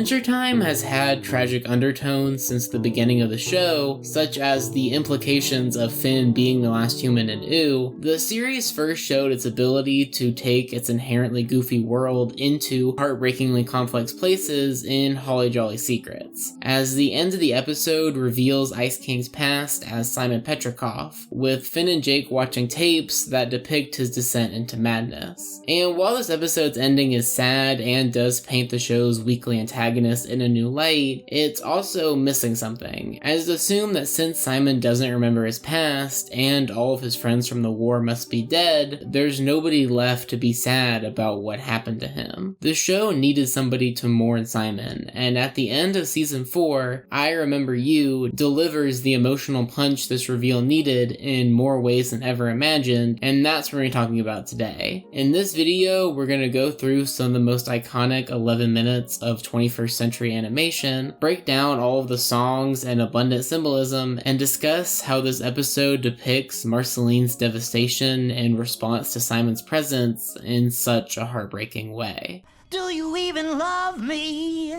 Adventure Time has had tragic undertones since the beginning of the show, such as the implications of Finn being the last human in Ooo. The series first showed its ability to take its inherently goofy world into heartbreakingly complex places in Holly Jolly Secrets, as the end of the episode reveals Ice King's past as Simon Petrikov, with Finn and Jake watching tapes that depict his descent into madness. And while this episode's ending is sad and does paint the show's weekly antagonist in a new light, it's also missing something, as it's assumed that since Simon doesn't remember his past and all of his friends from the war must be dead, there's nobody left to be sad about what happened to him. The show needed somebody to mourn Simon, and at the end of season 4, I Remember You delivers the emotional punch this reveal needed in more ways than ever imagined, and that's what we're talking about today. In this video, we're going to go through some of the most iconic 11 minutes of 21st century animation, break down all of the songs and abundant symbolism, and discuss how this episode depicts Marceline's devastation in response to Simon's presence in such a heartbreaking way. Do you even love me?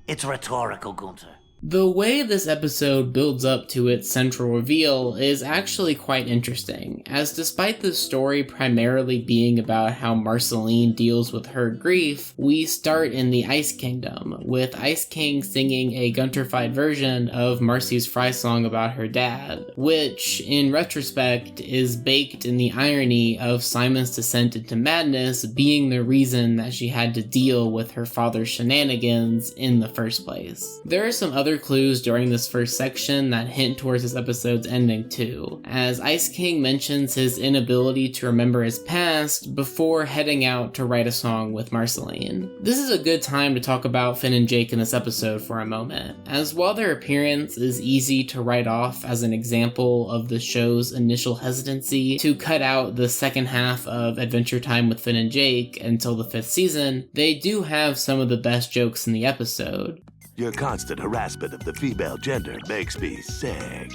It's rhetorical, Gunther. The way this episode builds up to its central reveal is actually quite interesting, as despite the story primarily being about how Marceline deals with her grief, we start in the Ice Kingdom, with Ice King singing a Gunter-fied version of Marcy's Fry song about her dad, which, in retrospect, is baked in the irony of Simon's descent into madness being the reason that she had to deal with her father's shenanigans in the first place. There are some other clues during this first section that hint towards this episode's ending too, as Ice King mentions his inability to remember his past before heading out to write a song with Marceline. This is a good time to talk about Finn and Jake in this episode for a moment, as while their appearance is easy to write off as an example of the show's initial hesitancy to cut out the second half of Adventure Time with Finn and Jake until the 5th season, they do have some of the best jokes in the episode. Your constant harassment of the female gender makes me sick.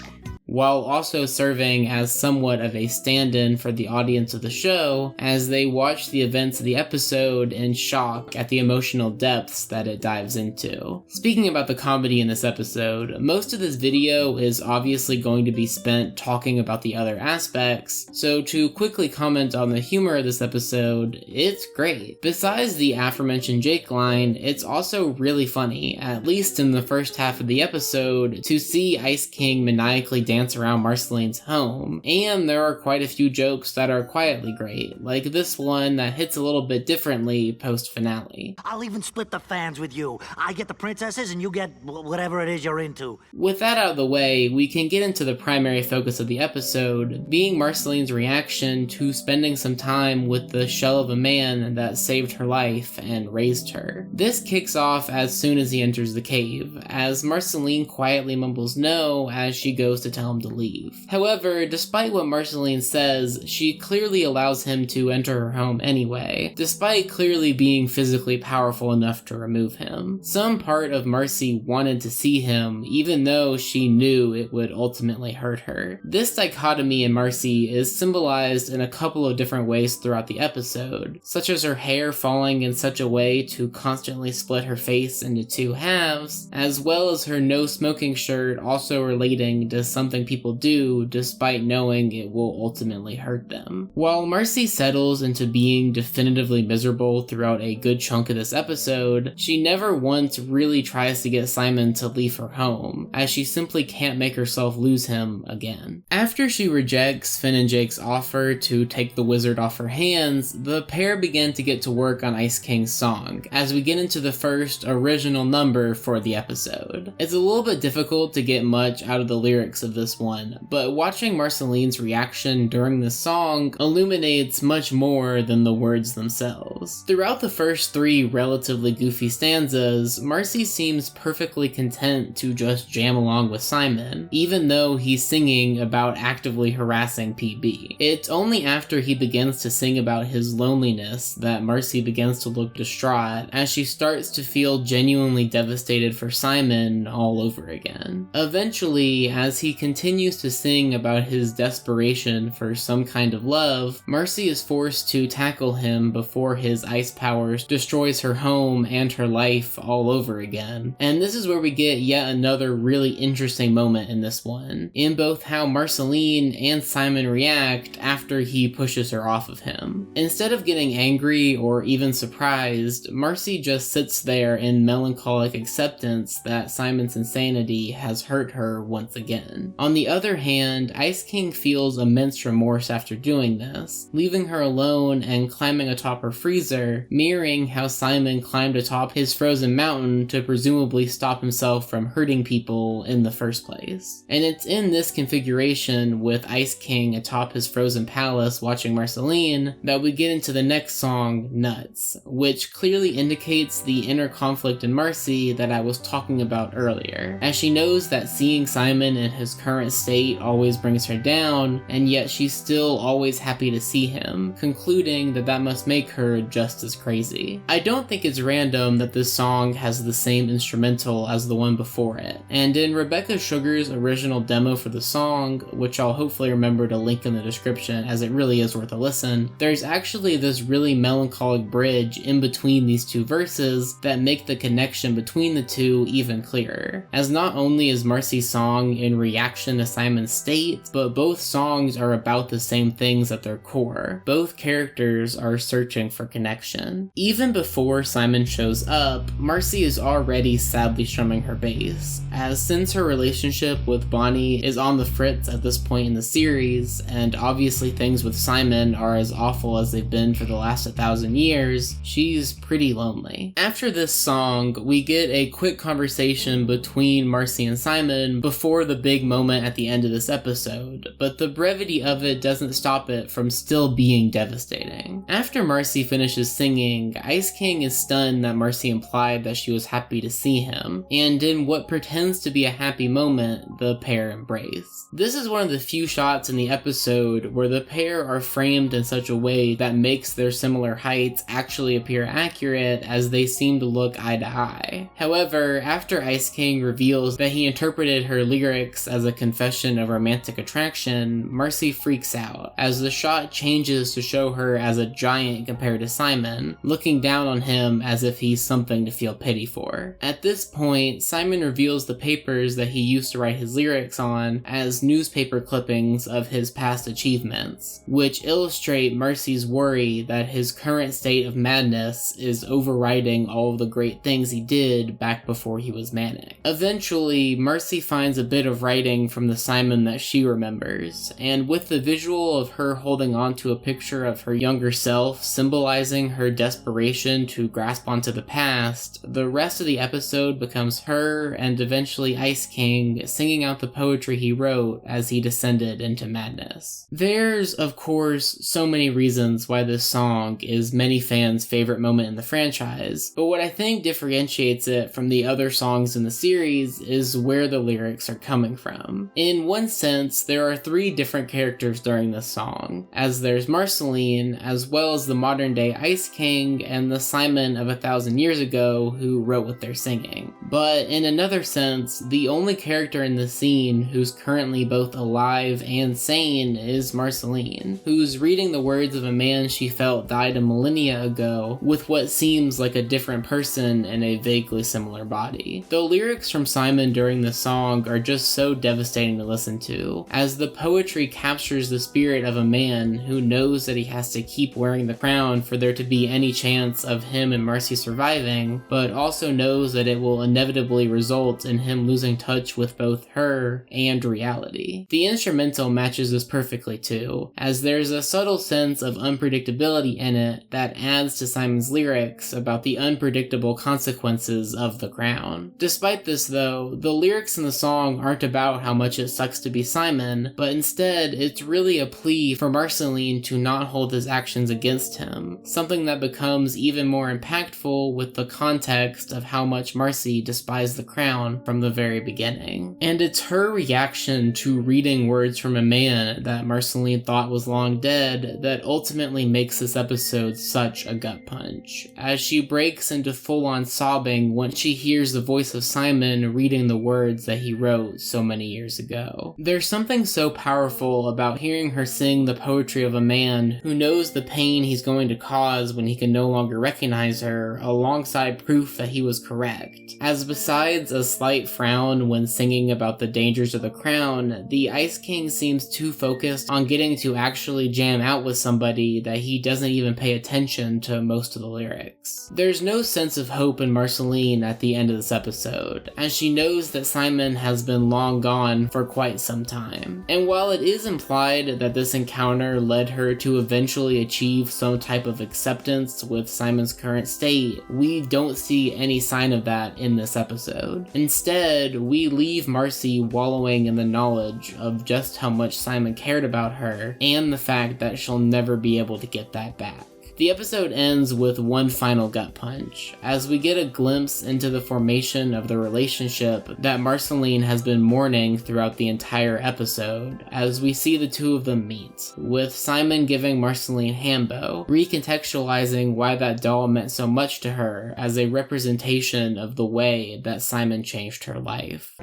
While also serving as somewhat of a stand-in for the audience of the show as they watch the events of the episode in shock at the emotional depths that it dives into. Speaking about the comedy in this episode, most of this video is obviously going to be spent talking about the other aspects, so to quickly comment on the humor of this episode, it's great. Besides the aforementioned Jake line, it's also really funny, at least in the first half of the episode, to see Ice King maniacally dance around Marceline's home, and there are quite a few jokes that are quietly great, like this one that hits a little bit differently post-finale. I'll even split the fans with you. I get the princesses and you get whatever it is you're into. With that out of the way, we can get into the primary focus of the episode, being Marceline's reaction to spending some time with the shell of a man that saved her life and raised her. This kicks off as soon as he enters the cave, as Marceline quietly mumbles no as she goes to tell him to leave. However, despite what Marceline says, she clearly allows him to enter her home anyway, despite clearly being physically powerful enough to remove him. Some part of Marcy wanted to see him, even though she knew it would ultimately hurt her. This dichotomy in Marcy is symbolized in a couple of different ways throughout the episode, such as her hair falling in such a way to constantly split her face into two halves, as well as her no smoking shirt also relating to something people do despite knowing it will ultimately hurt them. While Marcy settles into being definitively miserable throughout a good chunk of this episode, she never once really tries to get Simon to leave her home, as she simply can't make herself lose him again. After she rejects Finn and Jake's offer to take the wizard off her hands, the pair begin to get to work on Ice King's song, as we get into the first original number for the episode. It's a little bit difficult to get much out of the lyrics of this one, but watching Marceline's reaction during the song illuminates much more than the words themselves. Throughout the first 3 relatively goofy stanzas, Marcy seems perfectly content to just jam along with Simon, even though he's singing about actively harassing PB. It's only after he begins to sing about his loneliness that Marcy begins to look distraught, as she starts to feel genuinely devastated for Simon all over again. Eventually, as he continues continues to sing about his desperation for some kind of love, Marcy is forced to tackle him before his ice powers destroys her home and her life all over again. And this is where we get yet another really interesting moment in this one, in both how Marceline and Simon react after he pushes her off of him. Instead of getting angry or even surprised, Marcy just sits there in melancholic acceptance that Simon's insanity has hurt her once again. On the other hand, Ice King feels immense remorse after doing this, leaving her alone and climbing atop her freezer, mirroring how Simon climbed atop his frozen mountain to presumably stop himself from hurting people in the first place. And it's in this configuration, with Ice King atop his frozen palace watching Marceline, that we get into the next song, Nuts, which clearly indicates the inner conflict in Marcy that I was talking about earlier, as she knows that seeing Simon in his current state always brings her down, and yet she's still always happy to see him, concluding that that must make her just as crazy. I don't think it's random that this song has the same instrumental as the one before it, and in Rebecca Sugar's original demo for the song, which I'll hopefully remember to link in the description as it really is worth a listen, there's actually this really melancholic bridge in between these two verses that make the connection between the two even clearer, as not only is Marcy's song in reaction to Simon's state, but both songs are about the same things at their core. Both characters are searching for connection. Even before Simon shows up, Marcy is already sadly strumming her bass, as since her relationship with Bonnie is on the fritz at this point in the series, and obviously things with Simon are as awful as they've been for the last 1,000 years, she's pretty lonely. After this song, we get a quick conversation between Marcy and Simon before the big moment at the end of this episode, but the brevity of it doesn't stop it from still being devastating. After Marcy finishes singing, Ice King is stunned that Marcy implied that she was happy to see him, and in what pretends to be a happy moment, the pair embrace. This is one of the few shots in the episode where the pair are framed in such a way that makes their similar heights actually appear accurate, as they seem to look eye to eye. However, after Ice King reveals that he interpreted her lyrics as a confession of romantic attraction, Marcy freaks out, as the shot changes to show her as a giant compared to Simon, looking down on him as if he's something to feel pity for. At this point, Simon reveals the papers that he used to write his lyrics on as newspaper clippings of his past achievements, which illustrate Marcy's worry that his current state of madness is overriding all of the great things he did back before he was manic. Eventually, Marcy finds a bit of writing from the Simon that she remembers, and with the visual of her holding onto a picture of her younger self symbolizing her desperation to grasp onto the past, the rest of the episode becomes her and eventually Ice King singing out the poetry he wrote as he descended into madness. There's, of course, so many reasons why this song is many fans' favorite moment in the franchise, but what I think differentiates it from the other songs in the series is where the lyrics are coming from. In one sense, there are 3 different characters during this song, as there's Marceline, as well as the modern day Ice King and the Simon of 1,000 years ago who wrote what they're singing. But in another sense, the only character in the scene who's currently both alive and sane is Marceline, who's reading the words of a man she felt died a millennia ago with what seems like a different person in a vaguely similar body. The lyrics from Simon during the song are just so devastating to listen to, as the poetry captures the spirit of a man who knows that he has to keep wearing the crown for there to be any chance of him and Marcy surviving, but also knows that it will inevitably result in him losing touch with both her and reality. The instrumental matches this perfectly too, as there's a subtle sense of unpredictability in it that adds to Simon's lyrics about the unpredictable consequences of the crown. Despite this though, the lyrics in the song aren't about how much it sucks to be Simon, but instead it's really a plea for Marceline to not hold his actions against him, something that becomes even more impactful with the context of how much Marcy despised the crown from the very beginning. And it's her reaction to reading words from a man that Marceline thought was long dead that ultimately makes this episode such a gut punch, as she breaks into full-on sobbing once she hears the voice of Simon reading the words that he wrote so many years years ago. There's something so powerful about hearing her sing the poetry of a man who knows the pain he's going to cause when he can no longer recognize her, alongside proof that he was correct. As besides a slight frown when singing about the dangers of the crown, the Ice King seems too focused on getting to actually jam out with somebody that he doesn't even pay attention to most of the lyrics. There's no sense of hope in Marceline at the end of this episode, as she knows that Simon has been long gone for quite some time. And while it is implied that this encounter led her to eventually achieve some type of acceptance with Simon's current state, we don't see any sign of that in this episode. Instead, we leave Marcy wallowing in the knowledge of just how much Simon cared about her, and the fact that she'll never be able to get that back. The episode ends with one final gut punch, as we get a glimpse into the formation of the relationship that Marceline has been mourning throughout the entire episode, as we see the two of them meet, with Simon giving Marceline Hambo, recontextualizing why that doll meant so much to her as a representation of the way that Simon changed her life.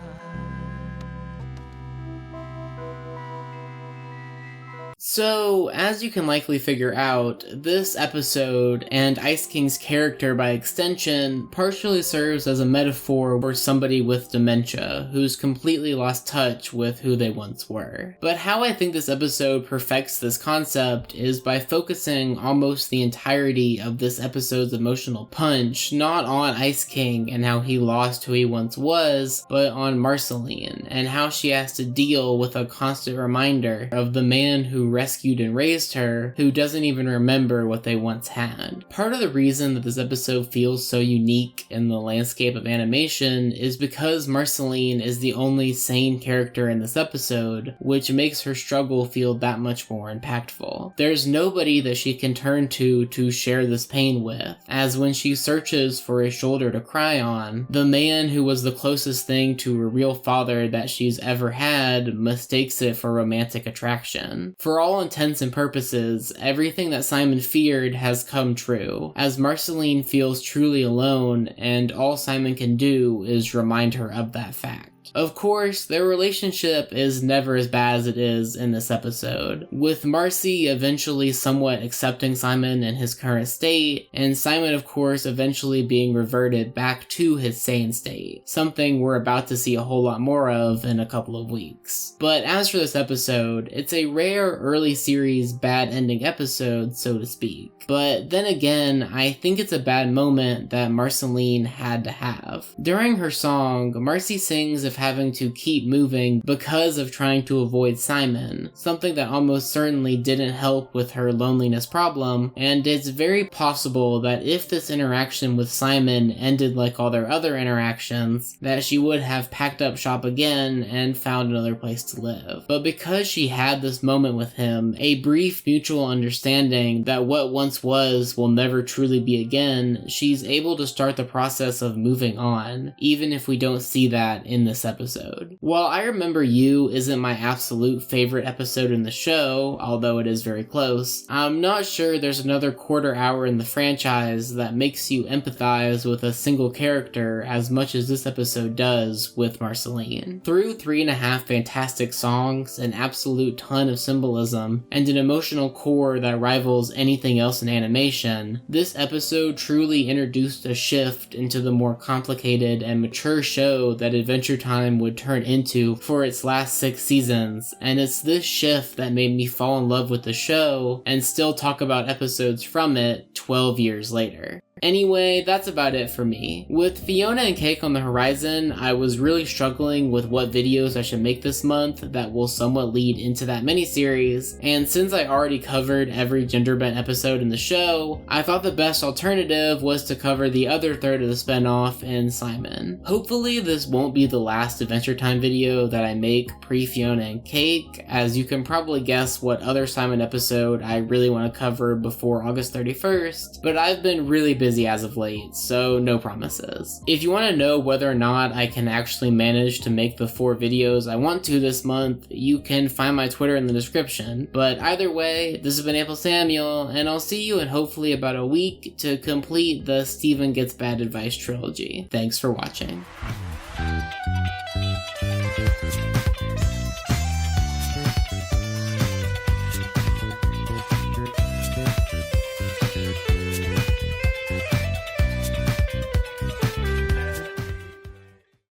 So, as you can likely figure out, this episode, and Ice King's character by extension, partially serves as a metaphor for somebody with dementia who's completely lost touch with who they once were. But how I think this episode perfects this concept is by focusing almost the entirety of this episode's emotional punch not on Ice King and how he lost who he once was, but on Marceline and how she has to deal with a constant reminder of the man who rescued and raised her, who doesn't even remember what they once had. Part of the reason that this episode feels so unique in the landscape of animation is because Marceline is the only sane character in this episode, which makes her struggle feel that much more impactful. There's nobody that she can turn to share this pain with, as when she searches for a shoulder to cry on, the man who was the closest thing to a real father that she's ever had mistakes it for romantic attraction. For all intents and purposes, everything that Simon feared has come true, as Marceline feels truly alone, and all Simon can do is remind her of that fact. Of course, their relationship is never as bad as it is in this episode, with Marcy eventually somewhat accepting Simon in his current state, and Simon of course eventually being reverted back to his sane state, something we're about to see a whole lot more of in a couple of weeks. But as for this episode, it's a rare early series bad ending episode, so to speak. But then again, I think it's a bad moment that Marceline had to have. During her song, Marcy sings of having to keep moving because of trying to avoid Simon, something that almost certainly didn't help with her loneliness problem, and it's very possible that if this interaction with Simon ended like all their other interactions, that she would have packed up shop again and found another place to live. But because she had this moment with him, a brief mutual understanding that what once was will never truly be again, she's able to start the process of moving on, even if we don't see that in this episode. While I Remember You isn't my absolute favorite episode in the show, although it is very close, I'm not sure there's another quarter hour in the franchise that makes you empathize with a single character as much as this episode does with Marceline. Through 3.5 fantastic songs, an absolute ton of symbolism, and an emotional core that rivals anything else in animation, this episode truly introduced a shift into the more complicated and mature show that Adventure Time would turn into for its last 6 seasons, and it's this shift that made me fall in love with the show and still talk about episodes from it 12 years later. Anyway, that's about it for me. With Fiona and Cake on the horizon, I was really struggling with what videos I should make this month that will somewhat lead into that miniseries, and since I already covered every gender-bent episode in the show, I thought the best alternative was to cover the other third of the spinoff in Simon. Hopefully this won't be the last Adventure Time video that I make pre-Fiona and Cake, as you can probably guess what other Simon episode I really want to cover before August 31st, but I've been really busy as of late, so no promises. If you want to know whether or not I can actually manage to make the 4 videos I want to this month, you can find my Twitter in the description. But either way, this has been AmpleSamuel, and I'll see you in hopefully about a week to complete the Steven Gets Bad Advice trilogy. Thanks for watching.